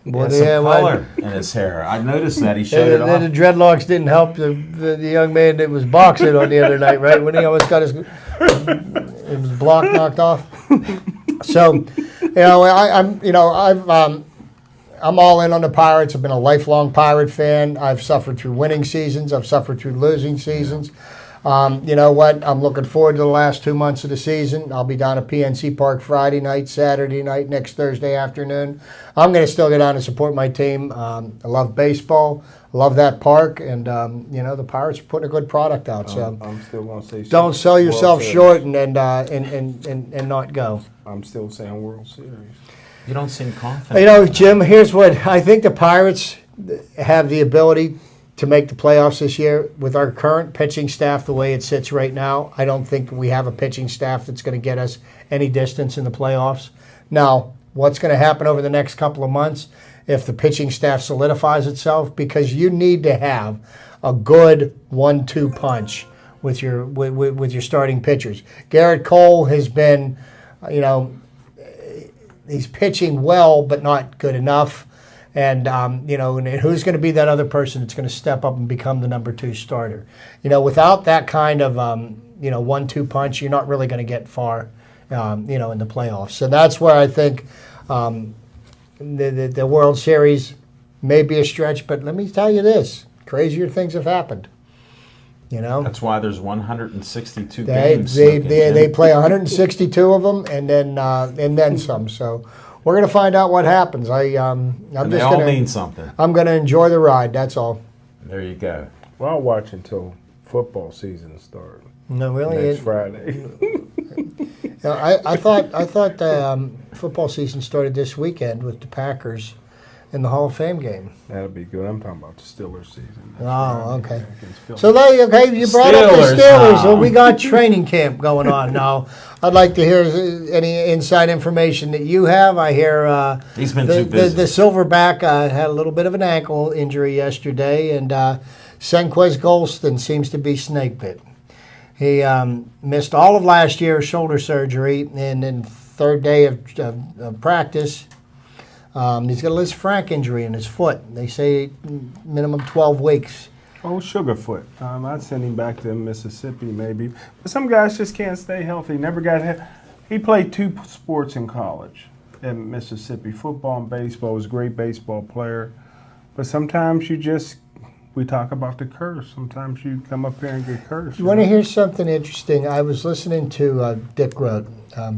Well, He had some color in his hair. I noticed that. He showed it off. The dreadlocks didn't help the young man that was boxing on the other night, right? When he almost got his block knocked off. So, I'm all in on the Pirates. I've been a lifelong Pirate fan. I've suffered through winning seasons. I've suffered through losing seasons. You know what? I'm looking forward to the last 2 months of the season. I'll be down at PNC Park Friday night, Saturday night, next Thursday afternoon. I'm going to still get down and support my team. I love baseball. I love that park. And, the Pirates are putting a good product out. So I'm still going to say don't sell yourself short and not go. I'm still saying World Series. You don't seem confident. You know, Jim, here's what I think: the Pirates have the ability to make the playoffs this year with our current pitching staff the way it sits right now. I don't think we have a pitching staff that's going to get us any distance in the playoffs. Now, what's going to happen over the next couple of months if the pitching staff solidifies itself? Because you need to have a good 1-2 punch with your starting pitchers. Garrett Cole has been, you know, he's pitching well but not good enough. And, you know, and who's going to be that other person that's going to step up and become the number 2 starter? You know, without that kind of, you know, 1-2 punch, you're not really going to get far, you know, in the playoffs. So that's where I think the World Series may be a stretch. But let me tell you this, crazier things have happened. You know, that's why there's 162 they, games. They play 162 of them and then some. So we're going to find out what happens. I'm and just they all gonna, mean something. I'm going to enjoy the ride. That's all. There you go. Well, I'll watch until football season starts. No, really. Next Friday. I thought the football season started this weekend with the Packers in the Hall of Fame game. That'll be good. I'm talking about the Steelers season. That's Oh, Friday, okay. against Philly. So you brought up the Steelers Steelers. now. So we got training camp going on now. I'd like to hear any inside information that you have. I hear He's been too busy. The Silverback had a little bit of an ankle injury yesterday, and Senquez Golston seems to be snake bit. He missed all of last year's shoulder surgery, and then third day of practice, he's got a Liz Frank injury in his foot. They say minimum 12 weeks. Oh, Sugarfoot. I'd send him back to Mississippi maybe. But some guys just can't stay healthy. He played 2 sports in college at Mississippi, football and baseball. Was a great baseball player. But sometimes we talk about the curse. Sometimes you come up here and get cursed. You want to hear something interesting? I was listening to Dick Groat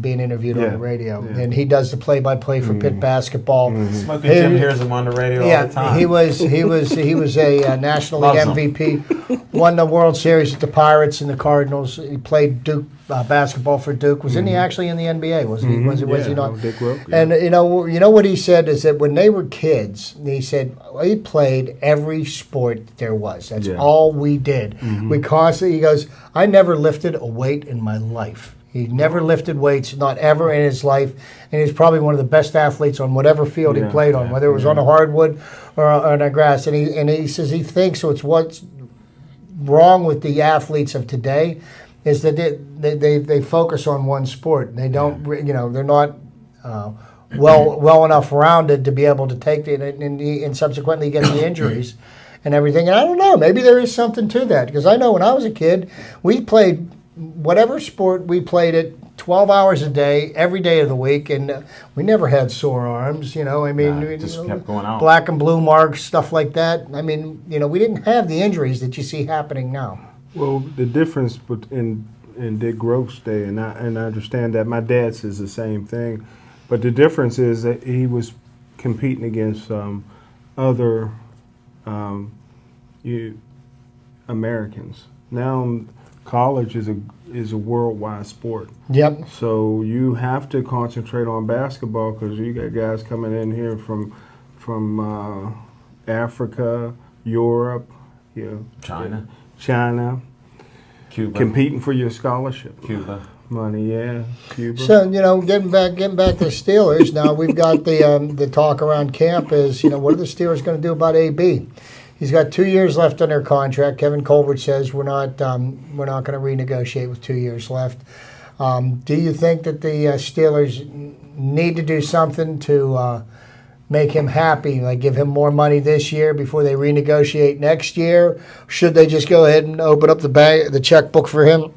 being interviewed on the radio, and he does the play-by-play for Pitt basketball. Smoking Jim hears him on the radio all the time. he was a National League Loves him. MVP. Won the World Series with the Pirates and the Cardinals. He played Duke basketball for Duke. Wasn't he actually in the NBA? Was he not? Dick Groat, yeah. And you know what he said is that when they were kids, he said we played every sport there was. That's all we did. We constantly. He goes, I never lifted a weight in my life. He never lifted weights, not ever in his life, and he's probably one of the best athletes on whatever field he played on, whether it was on a hardwood or on a grass. And he says he thinks it's what's wrong with the athletes of today is that they focus on one sport. They don't, they're not well enough rounded to be able to take it and subsequently get the injuries and everything. And I don't know, maybe there is something to that, because I know when I was a kid, we played whatever sport we played it 12 hours a day, every day of the week, and we never had sore arms, It just kept going out. Black and blue marks, stuff like that. I mean, we didn't have the injuries that you see happening now. Well, the difference in Dick Groat's day, and I understand that my dad says the same thing, but the difference is that he was competing against other Americans. Now, college is a worldwide sport. Yep. So you have to concentrate on basketball because you got guys coming in here from Africa, Europe, China, Cuba, competing for your scholarship. Cuba. Money, Cuba. So getting back to the Steelers. Now we've got the talk around camp is what are the Steelers going to do about AB? He's got 2 years left on their contract. Kevin Colbert says we're not going to renegotiate with 2 years left. Do you think that the Steelers need to do something to make him happy, like give him more money this year before they renegotiate next year? Should they just go ahead and open up the checkbook for him?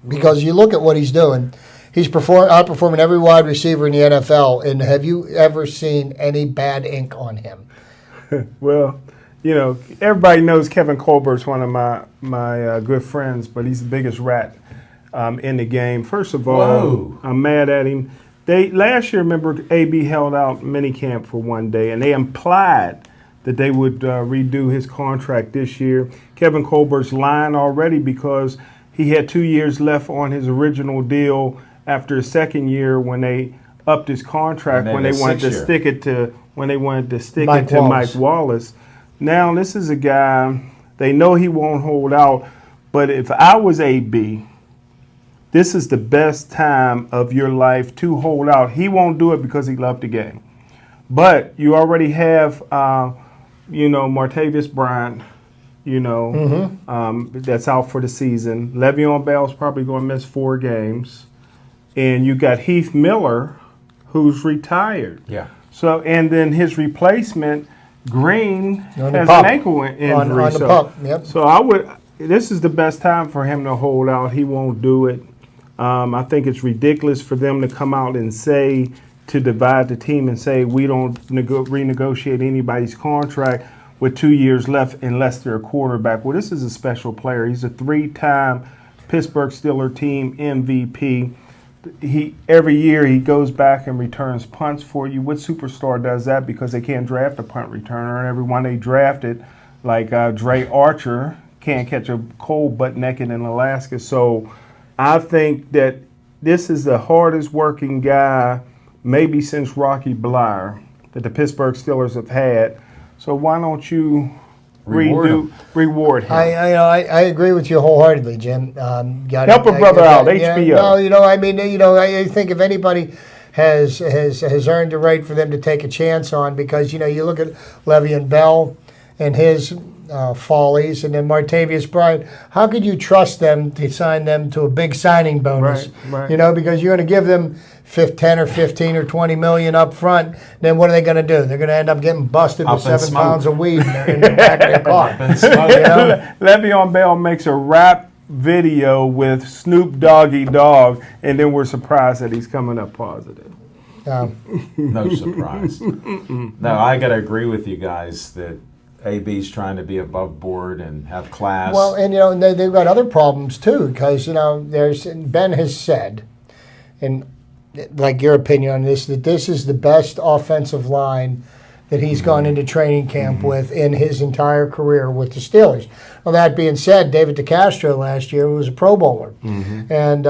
Because you look at what he's doing. He's outperforming every wide receiver in the NFL. And have you ever seen any bad ink on him? Well, everybody knows Kevin Colbert's one of my good friends, but he's the biggest rat in the game. First of all, I'm mad at him. Last year, remember, AB held out minicamp for one day, and they implied that they would redo his contract this year. Kevin Colbert's lying already because he had 2 years left on his original deal after his second year when they upped his contract And when they then wanted to 6-year. stick it to Mike Wallace. Mike Wallace. Now this is a guy they know he won't hold out, but if I was AB, this is the best time of your life to hold out. He won't do it because he loved the game, but you already have Martavis Bryant. That's out for the season. Le'Veon Bell's probably going to miss 4 games. And you got Heath Miller, who's retired. Yeah. So, and then his replacement, Green, On the has pup. an ankle injury. On the pup, yep. So this is the best time for him to hold out. He won't do it. I think it's ridiculous for them to come out and say, to divide the team and say, we don't renegotiate anybody's contract with 2 years left unless they're a quarterback. Well, this is a special player. He's a 3-time Pittsburgh Steelers team MVP. Every year he goes back and returns punts for you. What superstar does that? Because they can't draft a punt returner, and everyone they drafted, like Dre Archer, can't catch a cold butt naked in Alaska. So I think that this is the hardest working guy maybe since Rocky Bleier that the Pittsburgh Steelers have had. So why don't you reward him? I agree with you wholeheartedly, Jim. Help a brother out, HBO. No, I think if anybody has earned the right for them to take a chance on, because you look at Le'Veon Bell and his follies, and then Martavis Bryant. How could you trust them to sign them to a big signing bonus? Right. Because you're going to give them 10 or 15 or 20 million up front. Then what are they going to do? They're going to end up getting busted with 7 pounds of weed in the back of their car. Le'Veon Bell makes a rap video with Snoop Doggy Dogg, and then we're surprised that he's coming up positive. No surprise. No, I got to agree with you guys that AB's trying to be above board and have class. Well, and they've got other problems too, because Ben has said, and like your opinion on this, that this is the best offensive line that he's gone into training camp with in his entire career with the Steelers. Well, that being said, David DeCastro last year was a Pro Bowler, and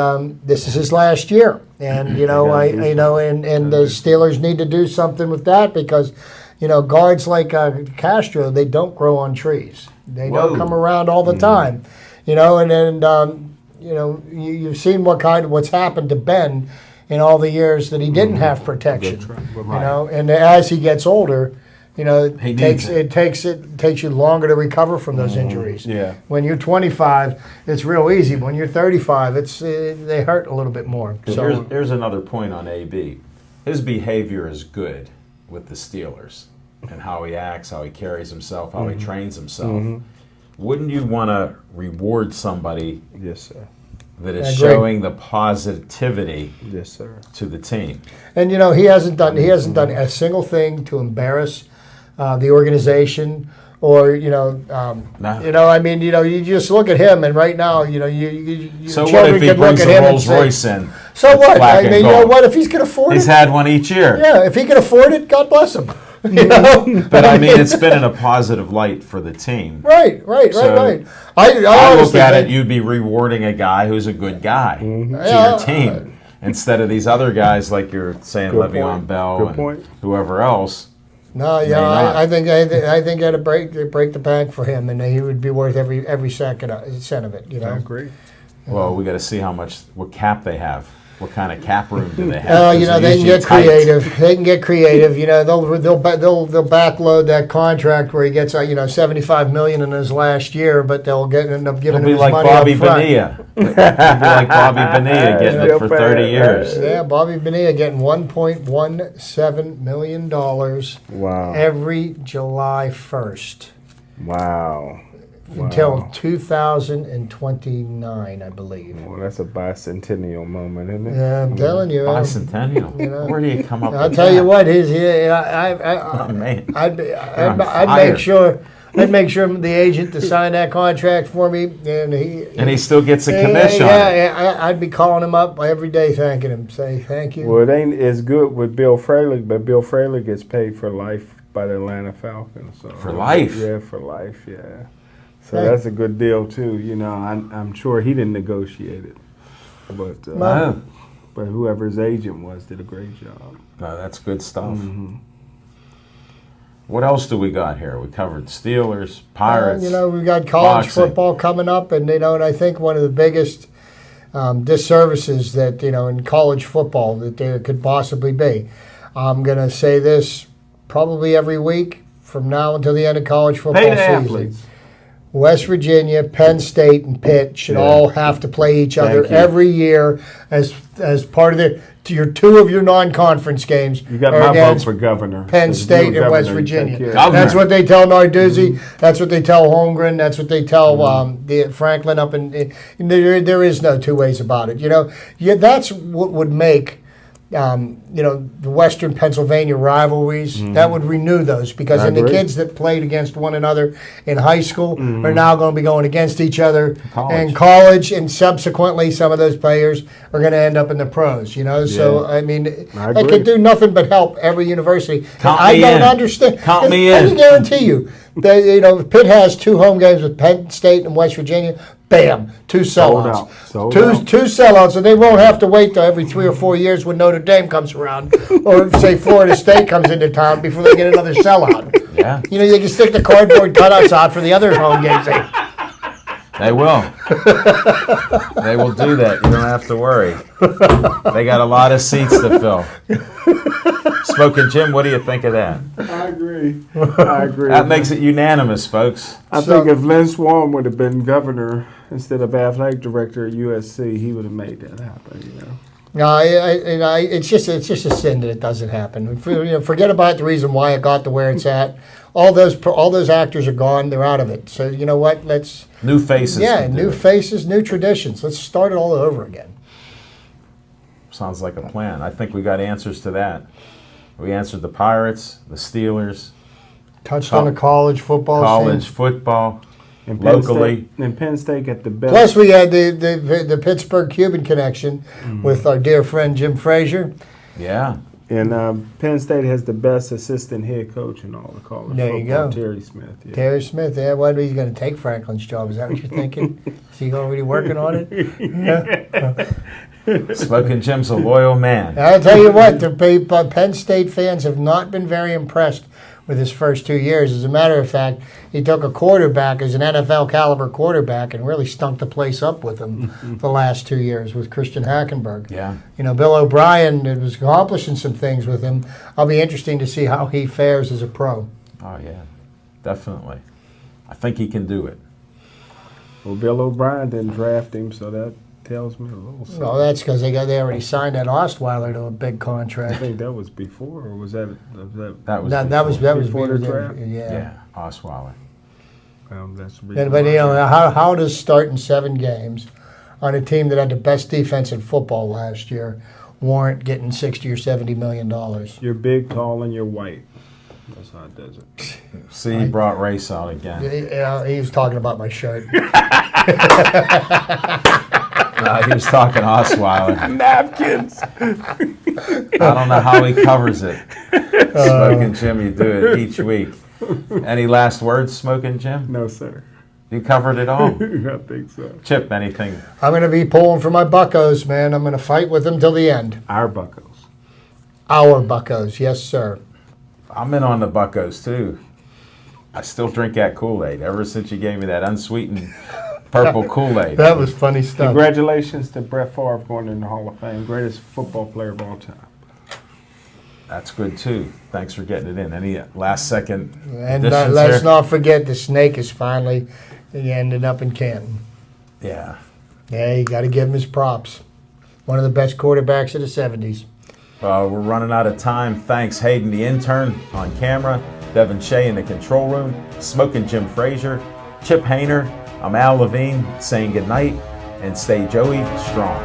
this is his last year. And and the Steelers need to do something with that, because guards like Castro, they don't grow on trees. They don't come around all the time. You've seen what's happened to Ben in all the years that he didn't have protection. And as he gets older, it takes you longer to recover from those injuries. Yeah. When you're 25, it's real easy. When you're 35, they hurt a little bit more. So here's another point on AB. His behavior is good with the Steelers, and how he acts, how he carries himself, how he trains himself. Wouldn't you want to reward somebody? Yes, sir. That is showing the positivity, yes, sir, to the team. And he hasn't done a single thing to embarrass the organization, or you just look at him, and right now so what if he brings a Rolls Royce in? So what? What if he's going to afford it? He's had one each year. Yeah, if he can afford it, God bless him. But it's been in a positive light for the team. Right. I look at it, you'd be rewarding a guy who's a good guy to your team, instead of these other guys like you're saying, Le'Veon Bell and whoever else. No, I think that'd break the bank for him, and he would be worth every cent of it. I agree. Well, we got to see what cap they have. What kind of cap room do they have? They can get creative. They can get creative. They'll backload that contract where he gets $75 million in his last year, but they'll end up giving him his money up front. It'll be like Bobby Bonilla getting it for 30 years. Yeah, Bobby Bonilla getting $1.17 million. Wow. Every July 1st. Wow. Until 2029, I believe. Well, that's a bicentennial moment, isn't it? Yeah, I'm telling you. Bicentennial. Where do you come up with that? I'll tell you what. I'd make sure the agent to sign that contract for me, and he still gets a commission. I'd be calling him up every day, thanking him, say thank you. Well, it ain't as good with Bill Fralick, but Bill Fralick gets paid for life by the Atlanta Falcons. So. For life? Yeah, for life. Yeah. So that's a good deal too. I'm sure he didn't negotiate it, but but whoever his agent was did a great job. No, that's good stuff. What else do we got here? We covered Steelers, Pirates. We've got college boxing. football coming up, and and I think one of the biggest disservices that in college football that there could possibly be. I'm going to say this probably every week from now until the end of college football Pay the season. athletes. West Virginia, Penn State, and Pitt should all have to play each other Thank you. every year as part of two of your non-conference games. You got are my vote against for governor. Penn If you State were and West governor, you'd take Virginia. care of it. Governor. That's what they tell Narduzzi. That's what they tell Holmgren. That's what they tell the Franklin up in. There is no two ways about it. That's what would make. The Western Pennsylvania rivalries, that would renew those because I then the agree. kids that played against one another in high school are now going to be going against each other in college, and subsequently some of those players are going to end up in the pros, So, I mean, it agree. could do nothing but help every university. Count I me don't in. understand. Count me I in. can guarantee you that, if Pitt has 2 home games with Penn State and West Virginia, bam, 2 Sold sellouts. out. Sold Two out. 2 sellouts, and they won't have to wait till every 3 or 4 years when Notre Dame comes around, or say Florida State comes into town before they get another sellout. Yeah, They can stick the cardboard cutouts out for the other home games. they will. They will do that. You don't have to worry. They got a lot of seats to fill. Smoking Jim, what do you think of that? I agree. I agree. That makes it unanimous, folks. I think if Lynn Swan would have been governor instead of athletic director at USC, he would have made that happen. No, it's just a sin that it doesn't happen. Forget about the reason why it got to where it's at. All those actors are gone. They're out of it. So you know what? Let's New faces. to do new it. faces, new traditions. Let's start it all over again. Sounds like a plan. I think we got answers to that. We answered the Pirates, the Steelers, Touched on the college football college scene. football. And Locally. Penn State got the best. Plus, we had the Pittsburgh Cuban connection with our dear friend Jim Frazier. Yeah. And Penn State has the best assistant head coach in all of college There football, you go. Terry Smith. Yeah. Terry Smith, yeah, well, he's going to take Franklin's job. Is that what you're thinking? Is he already working on it? Smoking Jim's a loyal man. I'll tell you what, the Penn State fans have not been very impressed with his first 2 years. As a matter of fact, he took a quarterback as an NFL caliber quarterback and really stunk the place up with him the last 2 years with Christian Hackenberg. Yeah. Bill O'Brien was accomplishing some things with him. I'll be interesting to see how he fares as a pro. Oh, yeah. Definitely. I think he can do it. Well, Bill O'Brien didn't draft him, so that tells me a little something. No, that's because they already signed that Ostweiler to a big I contract. think that was before, or was that? That was That was Before the draft? Yeah, Osweiler. That's the But reason why. how does starting 7 games on a team that had the best defense in football last year warrant getting $60 or $70 million? You're big, tall, and you're white. That's how it does it. See, he brought race out again. He was talking about my shirt. He was talking Osweiler. Napkins. I don't know how he covers it. Smoking Jim, you do it each week. Any last words, Smoking Jim? No, sir. You covered it all. I think so. Chip, anything? I'm going to be pulling for my Buccos, man. I'm going to fight with them till the end. Our Buccos. Our Buccos, yes, sir. I'm in on the Buccos, too. I still drink that Kool-Aid ever since you gave me that unsweetened purple Kool-Aid. That was funny stuff. Congratulations to Brett Favre going in the Hall of Fame. Greatest football player of all time. That's good, too. Thanks for getting it in. Any last-second And additions let's here? not forget the Snake is finally ended up in Canton. Yeah. Yeah, you got to give him his props. One of the best quarterbacks of the 70s. We're running out of time. Thanks, Hayden, the intern, on camera, Devin Shea in the control room, Smoking Jim Frazier, Chip Hayner. I'm Al Levine saying goodnight, and stay Joey strong.